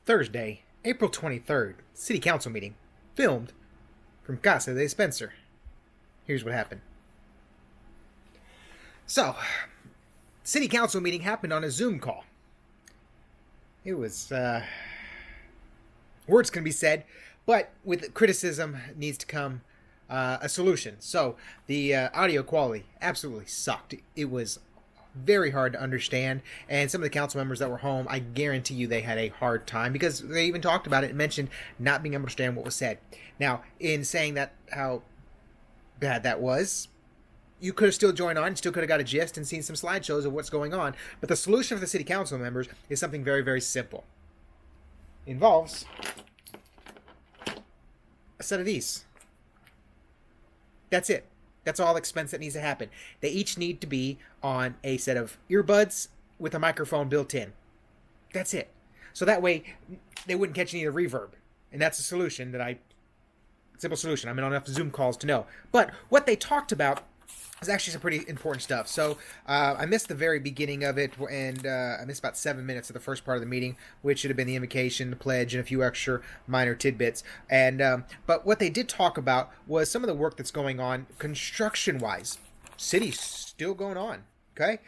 Thursday, April 23rd, City Council meeting, filmed from Casa de Spencer. Here's what happened. So, City Council meeting happened on a Zoom call. It was, words can be said, but with criticism needs to come a solution. So, the audio quality absolutely sucked. It was very hard to understand, and some of the council members that were home, I guarantee you they had a hard time, because they even talked about it and mentioned not being able to understand what was said. Now, in saying that, how bad that was, you could have still joined on, still could have got a gist and seen some slideshows of what's going on, but the solution for the city council members is something very, very simple. It involves a set of these. That's it. That's all expense that needs to happen. They each need to be on a set of earbuds with a microphone built in. That's it. So that way, they wouldn't catch any of the reverb. And that's a solution simple solution. I'm on enough Zoom calls to know. But what they talked about is actually some pretty important stuff. So I missed the very beginning of it, and I missed about 7 minutes of the first part of the meeting, which should have been the invocation, the pledge, and a few extra minor tidbits. And but what they did talk about was some of the work that's going on construction-wise. City's still going on, okay?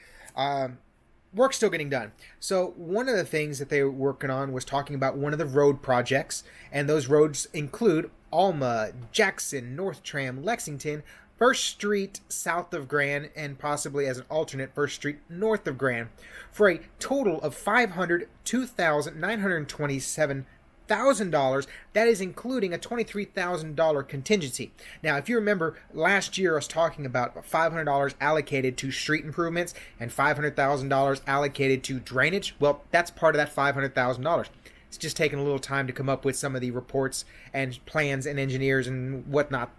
Work's still getting done. So one of the things that they were working on was talking about one of the road projects, and those roads include Alma, Jackson, North Tram, Lexington, First Street south of Grand, and possibly as an alternate First Street north of Grand, for a total of $502,927,000. That is including a $23,000 contingency. Now, if you remember, last year I was talking about $500 allocated to street improvements and $500,000 allocated to drainage. Well, that's part of that $500,000. It's just taking a little time to come up with some of the reports and plans and engineers and whatnot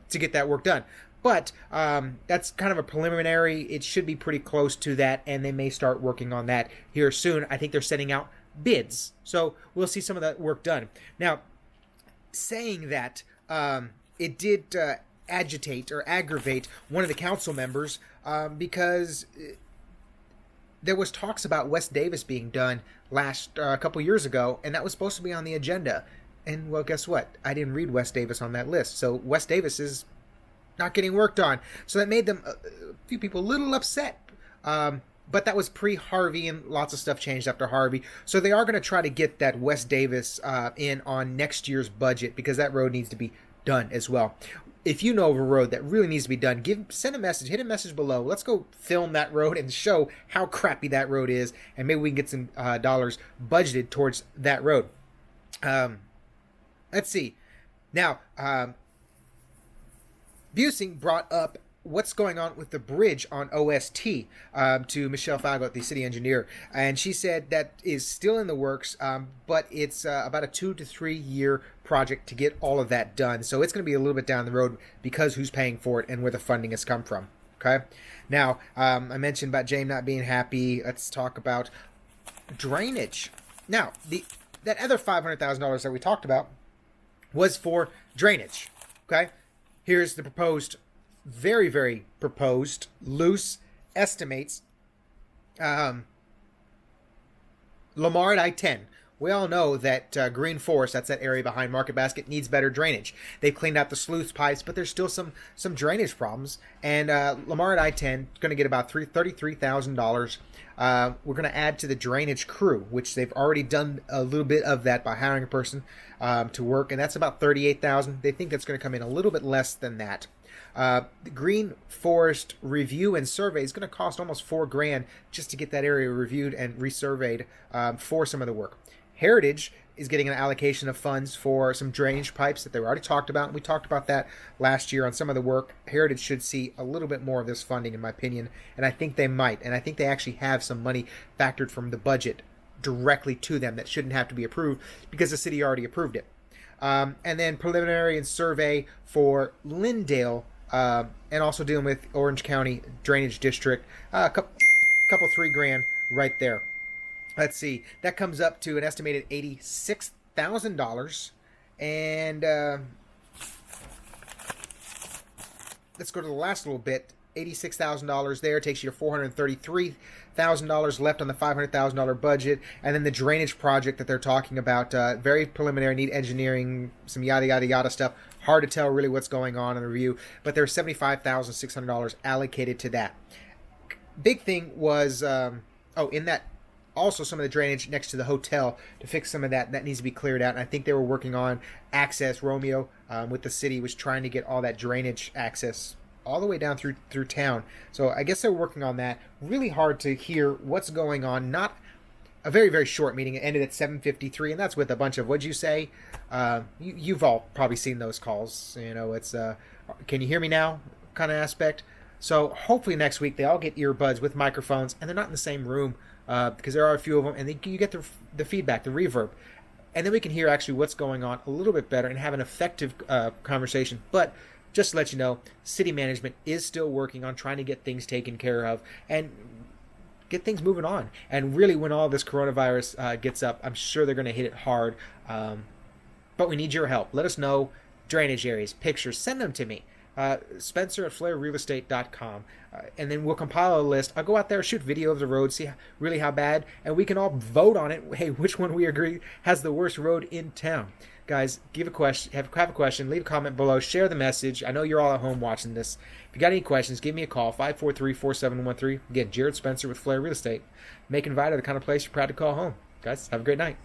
to get that work done. But that's kind of a preliminary. It should be pretty close to that, and they may start working on that here soon. I think they're sending out bids, so we'll see some of that work done. Now, saying that, it did agitate or aggravate one of the council members because there was talks about West Davis being done a couple years ago, and that was supposed to be on the agenda. And, well, guess what? I didn't read West Davis on that list. So West Davis is not getting worked on. So that made them, a few people, a little upset. But that was pre-Harvey, and lots of stuff changed after Harvey. So they are going to try to get that West Davis in on next year's budget, because that road needs to be done as well. If you know of a road that really needs to be done, send a message, hit a message below. Let's go film that road and show how crappy that road is, and maybe we can get some dollars budgeted towards that road. Let's see. Now, Busing brought up what's going on with the bridge on OST to Michelle Fagot, the city engineer. And she said that is still in the works, but it's about a 2 to 3 year project to get all of that done. So it's going to be a little bit down the road, because who's paying for it and where the funding has come from. Okay. Now, I mentioned about James not being happy. Let's talk about drainage. Now, that other $500,000 that we talked about was for drainage. Okay, here's the proposed, very, very proposed, loose estimates. Lamar at I-10. We all know that Green Forest, that's that area behind Market Basket, needs better drainage. They've cleaned out the sluice pipes, but there's still some drainage problems. And Lamar at I-10 is going to get about $33,000. We're going to add to the drainage crew, which they've already done a little bit of that by hiring a person to work, and that's about $38,000. They think that's going to come in a little bit less than that. The Green Forest review and survey is going to cost almost $4,000 just to get that area reviewed and resurveyed for some of the work. Heritage is getting an allocation of funds for some drainage pipes that they already talked about. We talked about that last year on some of the work. Heritage should see a little bit more of this funding, in my opinion, and I think they might. And I think they actually have some money factored from the budget directly to them that shouldn't have to be approved, because the city already approved it. And then preliminary and survey for Lindale, and also dealing with Orange County Drainage District. Couple $3,000 right there. Let's see. That comes up to an estimated $86,000. And let's go to the last little bit. $86,000 there. Takes you to $433,000 left on the $500,000 budget. And then the drainage project that they're talking about, very preliminary, need engineering, some yada, yada, yada stuff. Hard to tell really what's going on in the review. But there's $75,600 allocated to that. Big thing was, in that, also some of the drainage next to the hotel to fix some of that needs to be cleared out. And I think they were working on access. Romeo with the city was trying to get all that drainage access all the way down through town. So I guess they're working on that. Really hard to hear what's going on. Not a very, very short meeting. It ended at 7:53, and that's with a bunch of, what'd you say? You've all probably seen those calls. It's can you hear me now kind of aspect. So hopefully next week they all get earbuds with microphones, and they're not in the same room. Because there are a few of them, and you get the feedback, the reverb, and then we can hear actually what's going on a little bit better and have an effective conversation. But just to let you know, city management is still working on trying to get things taken care of and get things moving on. And really, when all this coronavirus gets up, I'm sure they're going to hit it hard. But we need your help. Let us know drainage areas, pictures, send them to me. Spencer at FlairRealEstate.com. And then we'll compile a list. I'll go out there, shoot video of the road, see really how bad, and we can all vote on it. Hey, which one we agree has the worst road in town? Guys, have a question, leave a comment below, share the message. I know you're all at home watching this. If you got any questions, give me a call, 543-4713. Again, Jerad Spencer with Flair Real Estate. Making Vidor the kind of place you're proud to call home. Guys, have a great night.